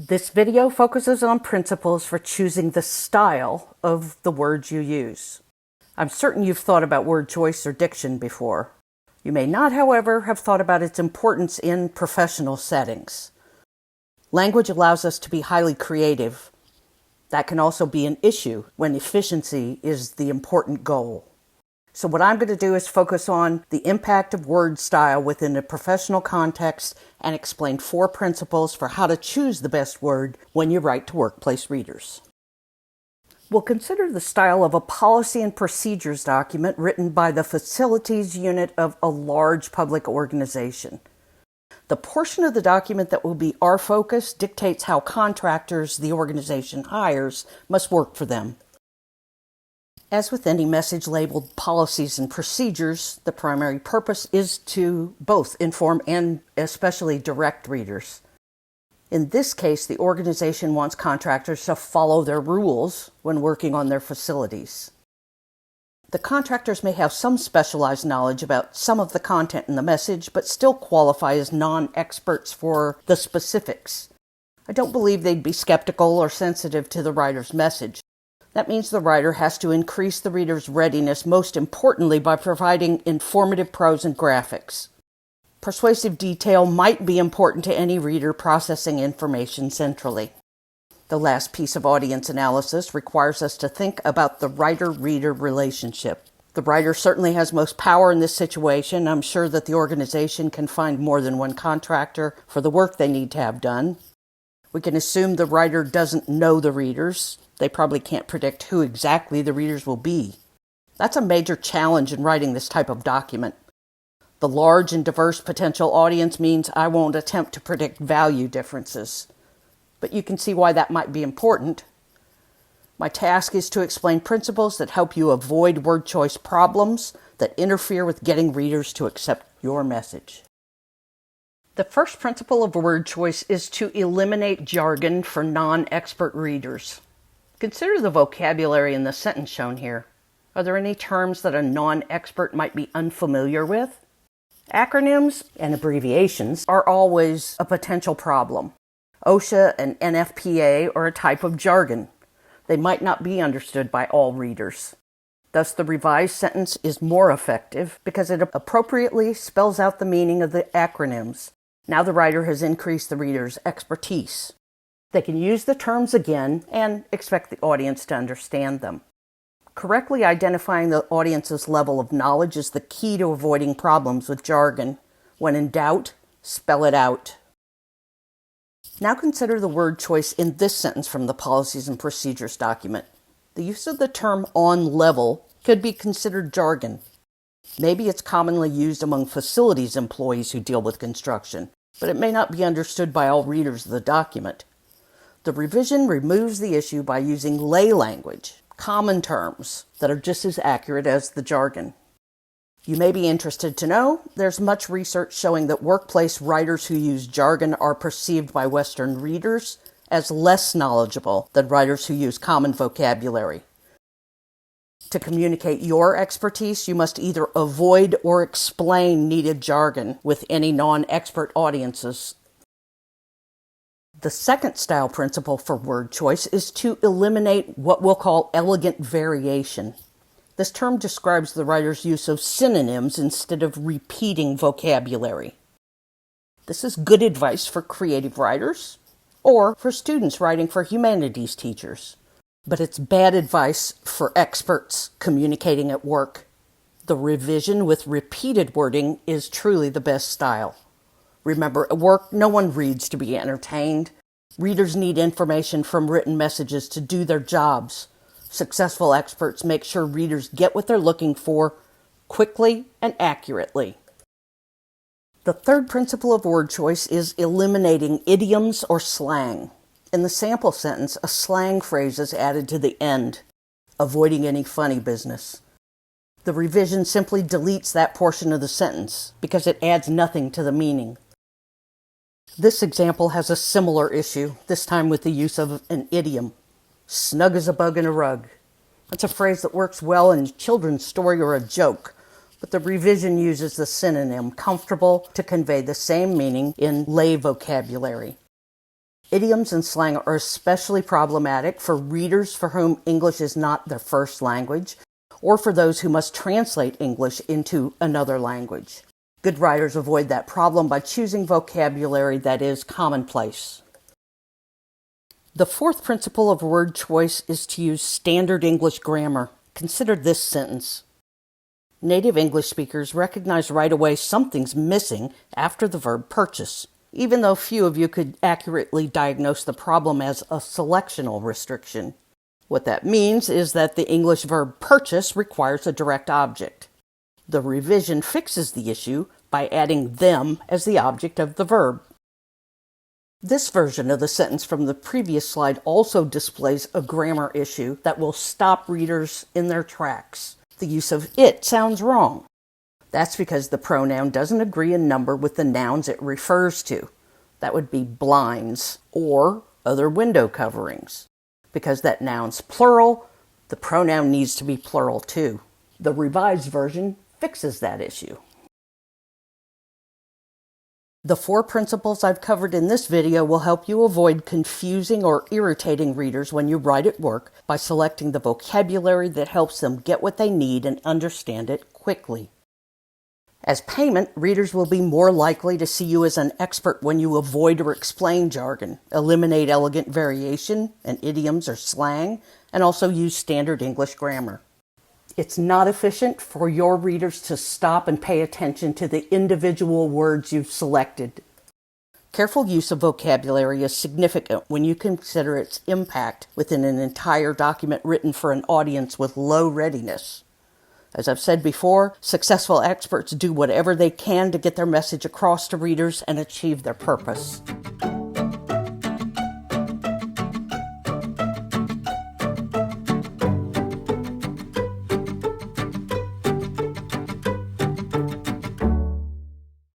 This video focuses on principles for choosing the style of the words you use. I'm certain you've thought about word choice or diction before. You may not, however, have thought about its importance in professional settings. Language allows us to be highly creative. That can also be an issue when efficiency is the important goal. So what I'm going to do is focus on the impact of word style within a professional context and explain 4 principles for how to choose the best word when you write to workplace readers. We'll consider the style of a policy and procedures document written by the facilities unit of a large public organization. The portion of the document that will be our focus dictates how contractors the organization hires must work for them. As with any message labeled policies and procedures, the primary purpose is to both inform and especially direct readers. In this case, the organization wants contractors to follow their rules when working on their facilities. The contractors may have some specialized knowledge about some of the content in the message, but still qualify as non-experts for the specifics. I don't believe they'd be skeptical or sensitive to the writer's message. That means the writer has to increase the reader's readiness, most importantly by providing informative prose and graphics. Persuasive detail might be important to any reader processing information centrally. The last piece of audience analysis requires us to think about the writer-reader relationship. The writer certainly has most power in this situation. I'm sure that the organization can find more than one contractor for the work they need to have done. We can assume the writer doesn't know the readers. They probably can't predict who exactly the readers will be. That's a major challenge in writing this type of document. The large and diverse potential audience means I won't attempt to predict value differences. But you can see why that might be important. My task is to explain principles that help you avoid word choice problems that interfere with getting readers to accept your message. The first principle of word choice is to eliminate jargon for non-expert readers. Consider the vocabulary in the sentence shown here. Are there any terms that a non-expert might be unfamiliar with? Acronyms and abbreviations are always a potential problem. OSHA and NFPA are a type of jargon. They might not be understood by all readers. Thus, the revised sentence is more effective because it appropriately spells out the meaning of the acronyms. Now the writer has increased the reader's expertise. They can use the terms again and expect the audience to understand them. Correctly identifying the audience's level of knowledge is the key to avoiding problems with jargon. When in doubt, spell it out. Now consider the word choice in this sentence from the Policies and Procedures document. The use of the term on level could be considered jargon. Maybe it's commonly used among facilities employees who deal with construction, but it may not be understood by all readers of the document. The revision removes the issue by using lay language, common terms that are just as accurate as the jargon. You may be interested to know there's much research showing that workplace writers who use jargon are perceived by Western readers as less knowledgeable than writers who use common vocabulary. To communicate your expertise, you must either avoid or explain needed jargon with any non-expert audiences. The second style principle for word choice is to eliminate what we'll call elegant variation. This term describes the writer's use of synonyms instead of repeating vocabulary. This is good advice for creative writers or for students writing for humanities teachers. But it's bad advice for experts communicating at work. The revision with repeated wording is truly the best style. Remember, at work, no one reads to be entertained. Readers need information from written messages to do their jobs. Successful experts make sure readers get what they're looking for quickly and accurately. The third principle of word choice is eliminating idioms or slang. In the sample sentence, a slang phrase is added to the end, avoiding any funny business. The revision simply deletes that portion of the sentence because it adds nothing to the meaning. This example has a similar issue, this time with the use of an idiom. Snug as a bug in a rug. That's a phrase that works well in a children's story or a joke, but the revision uses the synonym comfortable to convey the same meaning in lay vocabulary. Idioms and slang are especially problematic for readers for whom English is not their first language, or for those who must translate English into another language. Good writers avoid that problem by choosing vocabulary that is commonplace. The fourth principle of word choice is to use standard English grammar. Consider this sentence. Native English speakers recognize right away something's missing after the verb purchase, even though few of you could accurately diagnose the problem as a selectional restriction. What that means is that the English verb purchase requires a direct object. The revision fixes the issue by adding them as the object of the verb. This version of the sentence from the previous slide also displays a grammar issue that will stop readers in their tracks. The use of it sounds wrong. That's because the pronoun doesn't agree in number with the nouns it refers to. That would be blinds or other window coverings. Because that noun's plural, the pronoun needs to be plural too. The revised version fixes that issue. The 4 principles I've covered in this video will help you avoid confusing or irritating readers when you write at work by selecting the vocabulary that helps them get what they need and understand it quickly. As payment, readers will be more likely to see you as an expert when you avoid or explain jargon, eliminate elegant variation and idioms or slang, and also use standard English grammar. It's not efficient for your readers to stop and pay attention to the individual words you've selected. Careful use of vocabulary is significant when you consider its impact within an entire document written for an audience with low readiness. As I've said before, successful experts do whatever they can to get their message across to readers and achieve their purpose.